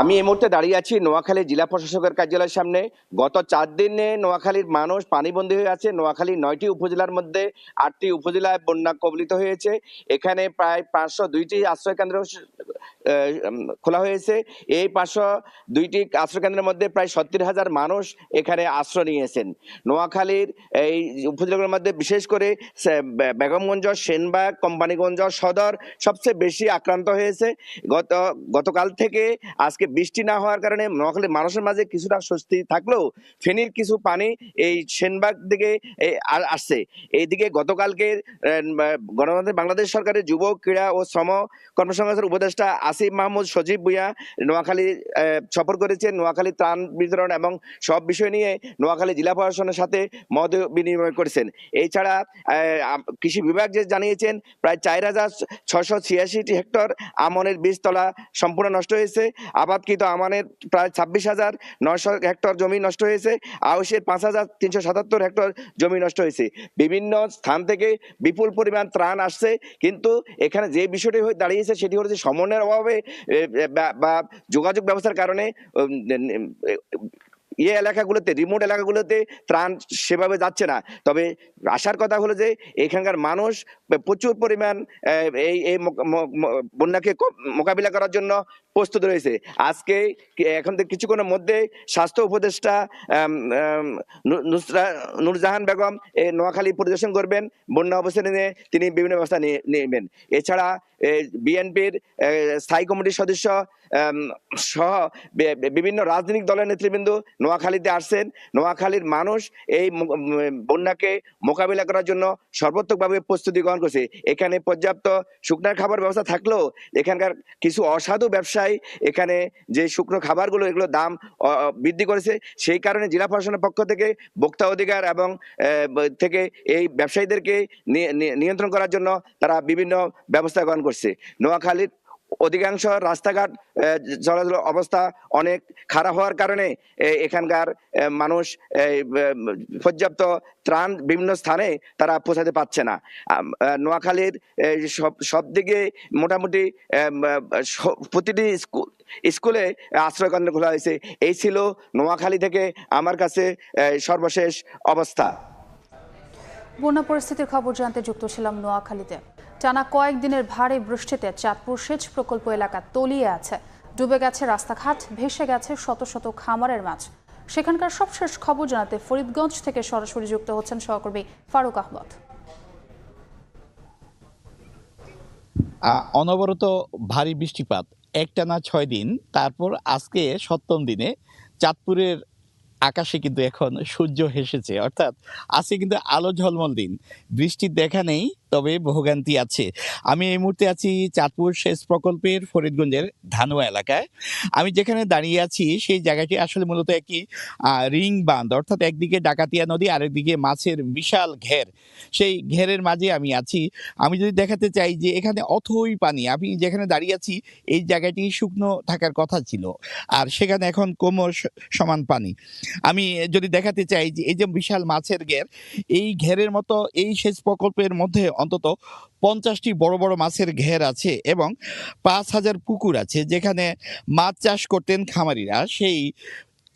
আমি এই মুহূর্তে দাঁড়িয়ে আছি নোয়াখালী জেলা প্রশাসকের কার্যালয়ের সামনে। গত 4 দিনে নোয়াখালীর মানুষ পানিবন্দী হয়ে আছে। নোয়াখালী 9টি উপজেলার মধ্যে 8টি উপজেলায় বন্যা কবলিত হয়েছে। এখানে প্রায় 502টি আশ্রয় কেন্দ্র খোলা হয়েছে। এই 502টি আশ্রয় কেন্দ্রের মধ্যে প্রায় 70,000 মানুষ এখানে আশ্রয় নিয়েছেন। নোয়াখালীর এই উপজেলাগুলোর মধ্যে বিশেষ করে বেগমগঞ্জ, সেনবাগ, কোম্পানিগঞ্জ সদর সবচেয়ে বেশি আক্রান্ত হয়েছে। গতকাল থেকে আজকে বৃষ্টি না হওয়ার কারণে নোয়াখালীর মানুষের মাঝে কিছুটা স্বস্তি থাকলেও ফেনীর কিছু পানি এই সেনবাগ দিকে আসছে। এইদিকে গতকালকে গণতন্ত্র বাংলাদেশ সরকারের যুব ক্রীড়া ও শ্রম কর্মসংস্থান উপদেষ্টা আসিফ মাহমুদ সজীব ভুঁইয়া নোয়াখালী সফর করেছেন। নোয়াখালী ত্রাণ বিতরণ এবং সব বিষয় নিয়ে নোয়াখালী জেলা প্রশাসনের সাথে মত বিনিময় করেছেন। এছাড়া কৃষি বিভাগ যে জানিয়েছেন প্রায় 4,686 হেক্টর আমনের বীজতলা সম্পূর্ণ নষ্ট হয়েছে। আবাদকৃত আমানের প্রায় 26,900 হেক্টর জমি নষ্ট হয়েছে। আউশের 5,377 হেক্টর জমি নষ্ট হয়েছে। বিভিন্ন স্থান থেকে বিপুল পরিমাণ ত্রাণ আসছে, কিন্তু এখানে যে বিষয়টি দাঁড়িয়েছে সেটি হচ্ছে সমন্বয়ের অভাবে বা যোগাযোগ ব্যবস্থার কারণে এলাকাগুলোতে, রিমোট এলাকাগুলোতে ত্রাণ সেভাবে যাচ্ছে না। তবে আসার কথা হলো যে এখানকার মানুষ প্রচুর পরিমাণ এই বন্যাকে মোকাবিলা করার জন্য প্রস্তুত রয়েছে। আজকে এখন থেকে কিছুক্ষণের মধ্যে স্বাস্থ্য উপদেষ্টা নুরজাহান বেগম নোয়াখালী পরিদর্শন করবেন। বন্যা অবস্থানে নিয়ে তিনি বিভিন্ন ব্যবস্থা নেবেন। এছাড়া বিএনপির স্থায়ী কমিটির সদস্য সহ বিভিন্ন রাজনৈতিক দলের নেতৃবৃন্দ নোয়াখালীতে আসছেন। নোয়াখালীর মানুষ এই বন্যাকে মোকাবিলা করার জন্য সর্বাত্মকভাবে প্রস্তুতি গ্রহণ করছে। এখানে পর্যাপ্ত শুকনার খাবার ব্যবস্থা থাকলেও এখানকার কিছু অসাধু ব্যবসায়ী এখানে যে শুকনো খাবারগুলো এগুলো দাম বৃদ্ধি করেছে। সেই কারণে জেলা প্রশাসনের পক্ষ থেকে ভোক্তা অধিকার এবং থেকে এই ব্যবসায়ীদেরকে নিয়ন্ত্রণ করার জন্য তারা বিভিন্ন ব্যবস্থা গ্রহণ করছে। নোয়াখালীর অধিকাংশ রাস্তাঘাট চলাচল অবস্থা অনেক খারাপ হওয়ার কারণে এখানকার মানুষ পর্যাপ্ত ত্রাণ বিভিন্ন স্থানে তারা পৌঁছাতে পারছে না। নোয়াখালীর সব দিকে মোটামুটি প্রতিটি স্কুলে আশ্রয় কেন্দ্র খোলা হয়েছে। এই ছিল নোয়াখালী থেকে আমার কাছে সর্বশেষ অবস্থা।
বন্যা পরিস্থিতির খবর জানতে যুক্ত ছিলাম নোয়াখালীতে। টানা কয়েকদিনের ভারী বৃষ্টিতে চাঁদপুর সেচ প্রকল্প এলাকা তলিয়ে আছে। ডুবে গেছে রাস্তাঘাট, ভেসে গেছে শত শত খামারের মাছ। সেখানকার সবশেষ খবর জানাতে ফরিদগঞ্জ থেকে সরাসরি যুক্ত হচ্ছেন সহকর্মী ফারুক আহমদ।
অনবরত ভারী বৃষ্টিপাত একটানা 6 দিন, তারপর আজকে 7ম দিনে চাঁদপুরের আকাশে কিন্তু এখন সূর্য হেসেছে, অর্থাৎ আজকে কিন্তু আলো ঝলমল দিন। বৃষ্টির দেখা নেই, তবে ভোগান্তি আছে। আমি এই মুহূর্তে আছি চাঁদপুর সেচ প্রকল্পের ফরিদগঞ্জের ধানুয়া এলাকায়। আমি যেখানে দাঁড়িয়ে আছি সেই জায়গাটি আসলে মূলত একটি রিং বাঁধ, অর্থাৎ একদিকে ডাকাতিয়া নদী, আরেকদিকে মাছের বিশাল ঘের। সেই ঘেরের মাঝে আমি আছি। আমি যদি দেখাতে চাই যে এখানে অথই পানি, আমি যেখানে দাঁড়িয়ে আছি এই জায়গাটি শুকনো থাকার কথা ছিল, আর সেখানে এখন কোমর সমান পানি। আমি যদি দেখাতে চাই যে এই যে বিশাল মাছের ঘের, এই ঘেরের মতো এই সেচ প্রকল্পের মধ্যে অন্তত 50টি বড় বড় মাছের ঘের আছে এবং 5,000 পুকুর আছে যেখানে মাছ চাষ করতেন খামারিরা। সেই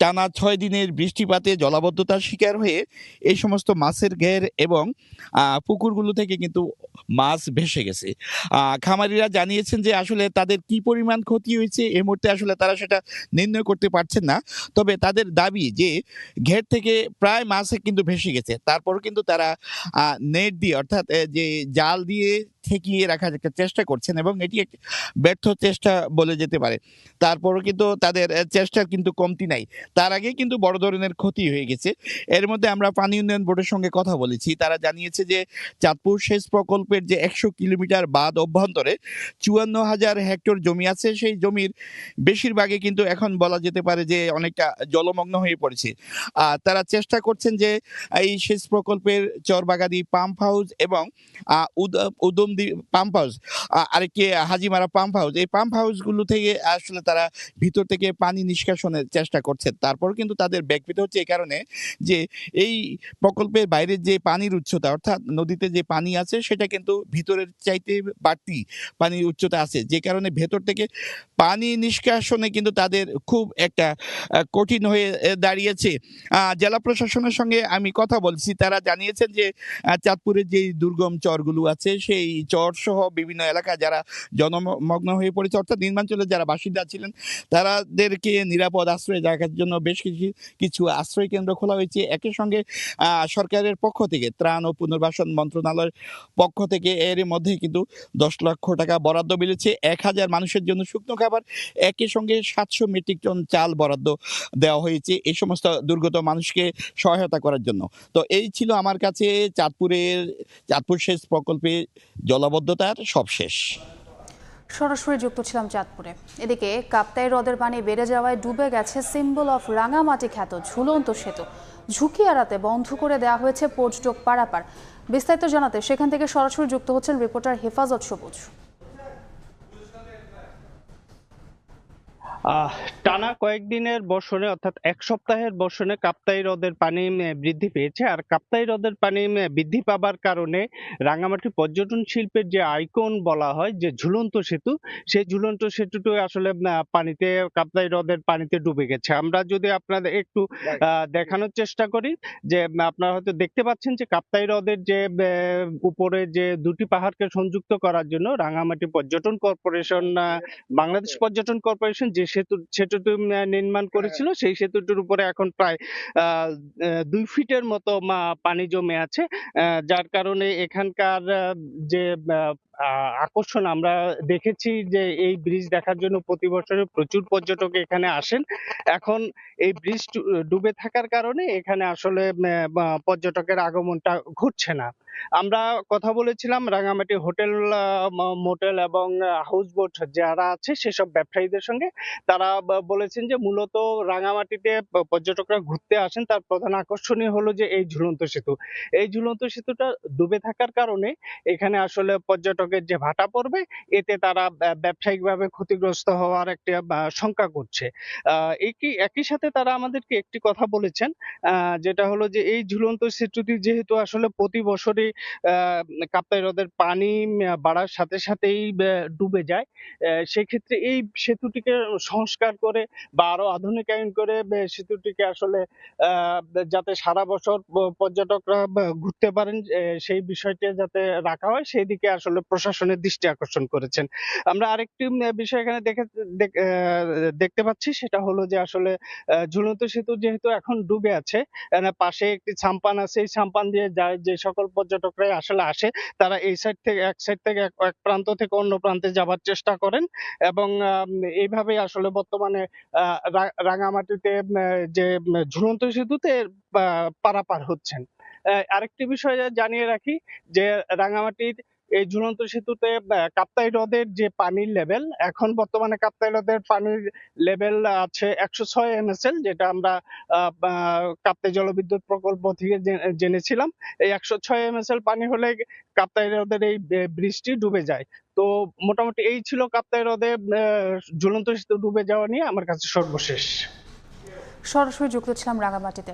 টানা 6 দিনের বৃষ্টিপাতে জলাবদ্ধতার শিকার হয়ে এই সমস্ত মাছের ঘের এবং পুকুরগুলো থেকে কিন্তু মাছ ভেসে গেছে। খামারিরা জানিয়েছেন যে আসলে তাদের কি পরিমাণ ক্ষতি হয়েছে এই মুহূর্তে আসলে তারা সেটা নির্ণয় করতে পারছেন না। তবে তাদের দাবি যে ঘের থেকে প্রায় মাছ কিন্তু ভেসে গেছে, তারপরও কিন্তু তারা নেট দিয়ে, অর্থাৎ যে জাল দিয়ে ঠেকিয়ে রাখার একটা চেষ্টা করছেন এবং এটি একটি ব্যর্থ চেষ্টা বলে যেতে পারে। তারপরও কিন্তু তাদের চেষ্টার কিন্তু কমতি নাই। তার আগে কিন্তু বড় ধরনের ক্ষতি হয়ে গেছে। এর মধ্যে আমরা পানি উন্নয়ন বোর্ডের সঙ্গে কথা বলেছি। তারা জানিয়েছে যে চাঁদপুর সেচ প্রকল্পের যে 100 কিলোমিটার বাঁধ অভ্যন্তরে 54,000 হেক্টর জমি আছে, সেই জমির বেশিরভাগই কিন্তু এখন বলা যেতে পারে যে অনেকটা জলমগ্ন হয়ে পড়েছে। তারা চেষ্টা করছেন যে এই সেচ প্রকল্পের চরবাগাদি পাম্প হাউস এবং নন্দী পাম্প হাউস, আরেকটি হাজিমারা পাম্প হাউস, এই পাম্প হাউসগুলো থেকে আসলে তারা ভিতর থেকে পানি নিষ্কাশনের চেষ্টা করছে। তারপর কিন্তু তাদের ব্যাকপিট হচ্ছে এই কারণে যে এই প্রকল্পের বাইরের যে পানির উচ্চতা, অর্থাৎ নদীতে যে পানি আছে সেটা কিন্তু ভিতরের চাইতে বাড়তি পানির উচ্চতা আছে, যে কারণে ভেতর থেকে পানি নিষ্কাশনে কিন্তু তাদের খুব একটা কঠিন হয়ে দাঁড়িয়েছে। জেলা প্রশাসনের সঙ্গে আমি কথা বলছি, তারা জানিয়েছেন যে চাঁদপুরের যে দুর্গম চরগুলো আছে সেই চর সহ বিভিন্ন এলাকা যারা জনমগ্ন হয়ে পড়েছে, অর্থাৎ নির্মাঞ্চলের যারা বাসিন্দা ছিলেন তাদেরকে নিরাপদ আশ্রয় জায়গার জন্য বেশ কিছু আশ্রয় কেন্দ্র খোলা হয়েছে। একই সঙ্গে সরকারের পক্ষ থেকে ত্রাণ ও পুনর্বাসন মন্ত্রণালয়ের পক্ষ থেকে এর মধ্যে কিন্তু 10 লক্ষ টাকা বরাদ্দ মিলেছে 1000 মানুষের জন্য শুকনো খাবার, একই সঙ্গে 700 মেট্রিক টন চাল বরাদ্দ দেওয়া হয়েছে এই সমস্ত দুর্গত মানুষকে সহায়তা করার জন্য। তো এই ছিল আমার কাছে চাঁদপুর সেচ প্রকল্পে জলাবদ্ধতার সবশেষ।
সরাসরি যুক্ত ছিলাম চাঁদপুরে। এদিকে কাপ্তাই হ্রদের পানি বেড়ে যাওয়ায় ডুবে গেছে সিম্বল অফ রাঙামাটি খ্যাত ঝুলন্ত সেতু। ঝুঁকি এড়াতে বন্ধ করে দেওয়া হয়েছে পর্যটক পারাপার। বিস্তারিত জানাতে সেখান থেকে সরাসরি যুক্ত হচ্ছেন রিপোর্টার হেফাজত সবুজ।
টানা কয়েকদিনের বর্ষণে অর্থাৎ এক সপ্তাহের বর্ষণে কাপ্তাই হ্রদের পানি বৃদ্ধি পেয়েছে। আর কাপ্তাই হ্রদের পানি বৃদ্ধি পাবার কারণে রাঙামাটি পর্যটন শিল্পের যে আইকন বলা হয়, যে ঝুলন্ত সেতু, সেই ঝুলন্ত সেতুটি আসলে পানিতে, কাপ্তাই হ্রদের পানিতে ডুবে গেছে। আমরা যদি আপনাদের একটু দেখানোর চেষ্টা করি, যে আপনারা হয়তো দেখতে পাচ্ছেন যে কাপ্তাই হ্রদের যে উপরে যে দুটি পাহাড়কে সংযুক্ত করার জন্য রাঙামাটি পর্যটন কর্পোরেশন, বাংলাদেশ পর্যটন কর্পোরেশন যে সেতুটি নির্মাণ করেছিল, সেই সেতুটির উপরে এখন প্রায় 2 ফিটের মতো পানি জমে আছে, যার কারণে এখানকার যে আকর্ষণ, আমরা দেখেছি যে এই ব্রিজ দেখার জন্য প্রতি বছরে প্রচুর পর্যটক এখানে আসেন। এখন এই ব্রিজ ডুবে থাকার কারণে এখানে আসলে পর্যটকের আগমনটা ঘটছে না। আমরা কথা বলেছিলাম রাঙামাটি হোটেল, মোটেল এবং হাউস বোট যারা আছে সেসব ব্যবসায়ীদের সঙ্গে। তারা বলেছেন যে মূলত রাঙামাটিতে পর্যটকরা ঘুরতে আসেন, তার প্রধান আকর্ষণীয় হলো যে এই ঝুলন্ত সেতু। এই ঝুলন্ত সেতুটা ডুবে থাকার কারণে এখানে আসলে পর্যটকের যে ভাটা পড়বে, এতে তারা ব্যবসায়িকভাবে ক্ষতিগ্রস্ত হওয়ার একটা শঙ্কা করছে। একই সাথে তারা আমাদেরকে একটি কথা বলেছেন, যেটা হলো যে এই ঝুলন্ত সেতুটি যেহেতু আসলে প্রতি বছরই কাপ্তাই হ্রদের পানি বাড়ার সাথে সাথেই ডুবে যায়, সেক্ষেত্রে এই সেতুটিকে সংস্কার করে বা আরো আধুনিকায়ন করে সেতুটিকে আসলে যাতে সারা বছর পর্যটকরা ঘুরতে পারেন সেই বিষয়টি যাতে রাখা হয়, সেই দিকে আসলে প্রশাসনের দৃষ্টি আকর্ষণ করেছেন। আমরা আরেকটি বিষয় এখানে দেখতে পাচ্ছি, সেটা হলো যে আসলে ঝুলন্ত সেতু যেহেতু এখন ডুবে আছে, পাশে একটি ছাম্পান আছে, এই ছাম্পান দিয়ে যায় যে সকল পর্যটকরাই আসলে আসে, তারা এই সাইড থেকে এক প্রান্ত থেকে অন্য প্রান্তে যাবার চেষ্টা করেন, এবং এইভাবে আসলে বর্তমানে রাঙামাটিতে যে ঝুলন্ত সেতুতে পারাপার হচ্ছেন। আরেকটি বিষয় জানিয়ে রাখি যে রাঙামাটির এই ঝুলন্ত সেতুতে কাপ্তাই হ্রদের যে পানির লেভেল, এখন বর্তমানে কাপ্তাই হ্রদের পানির লেভেল আছে 106 MSL, যেটা আমরা কাপ্তাই জলবিদ্যুৎ প্রকল্প থেকে জেনেছিলাম। এই 106 MSL পানি হলে কাপ্তাই হ্রদের এই ব্রিজটি ডুবে যায়। তো মোটামুটি এই ছিল কাপ্তাই হ্রদে ঝুলন্ত সেতু ডুবে যাওয়া নিয়ে আমার কাছে সর্বশেষ।
সরাসরি যুক্ত ছিলাম রাঙামাটিতে।